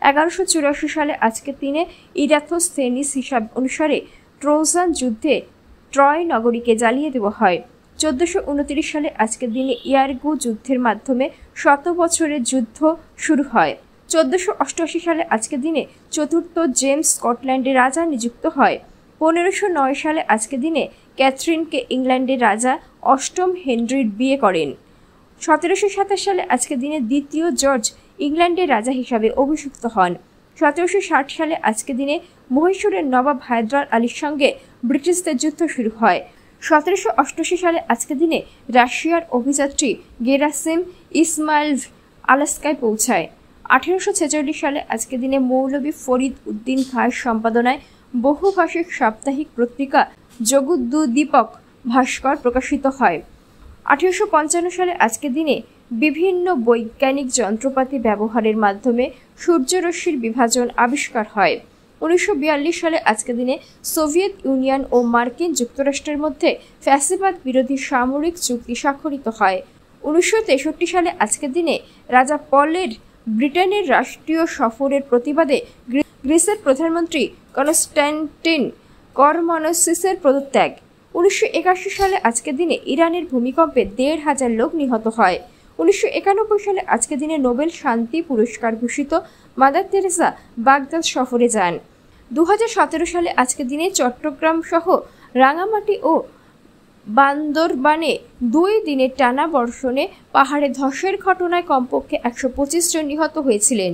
1184 সালে আজকের দিনে ইরাথোস্থেনিস হিসাব অনুসারে ট্রোজান যুদ্ধে ট্রয় নগরীকে জ্বালিয়ে দেওয়া হয়। 1429 সালে আজকের দিনে ইয়ারগু যুদ্ধের মাধ্যমে 100 বছরের যুদ্ধ শুরু হয়। 1488 সালে আজকের দিনে চতুর্থ জেমস স্কটল্যান্ডের রাজা নিযুক্ত হয়। 1509 সালে আজকের দিনে ক্যাথরিনকে ইংল্যান্ডের রাজা অষ্টম হেনরির বিয়ে করেন। 1727 সালে আজকের দিনে দ্বিতীয় জর্জ ইংল্যান্ডের রাজা হিসাবে অভিষিক্ত হন। 1760 সালে আজকের দিনে মহীশূরের নবাব হায়দার আলীর সঙ্গে ব্রিটিশদের যুদ্ধ শুরু হয়। 1788 সালে আজকের দিনে রাশিয়ার অভিযাত্রী গেরাসিম ইসমাইলভ আলাস্কায় পৌঁছায়। 1846 সালে আজকের দিনে মৌলভী ফরিদ উদ্দিন খাঁর সম্পাদনায় বহুভাষিক সাপ্তাহিক পত্রিকা জগদ্দীপক ভাস্কর প্রকাশিত হয়। 1855 সালে আজকের দিনে বিভিন্ন বৈজ্ঞানিক যন্ত্রপাতি ব্যবহারের মাধ্যমে সূর্যরশ্মির বিভাজন আবিষ্কার হয়। 1942 সালে আজকের দিনে সোভিয়েত ইউনিয়ন ও মার্কিন যুক্তরাষ্ট্রের মধ্যে ফ্যাসিবাদ বিরোধী সামরিক চুক্তি স্বাক্ষরিত হয়। 1963 সালে আজকের দিনে রাজা পলের ব্রিটেনের রাষ্ট্রীয় সফরের প্রতিবাদে গ্রিসের প্রধানমন্ত্রী কনস্ট্যান্টিন করমনসিসের পদত্যাগ। 1981 সালে আজকের দিনে ইরানের ভূমিকম্পে 1,500 লোক নিহত হয়। 1991 সালে আজকের দিনে নোবেল শান্তি পুরস্কার ভূষিত মাদার তেরেসা বাগদাদ সফরে যান। 2017 সালে আজকের দিনে চট্টগ্রাম সহ রাঙামাটি ও বান্দরবানে 2 দিনের টানা বর্ষণে পাহাড়ে ধসের ঘটনায় কমপক্ষে 125 জন নিহত হয়েছিলেন।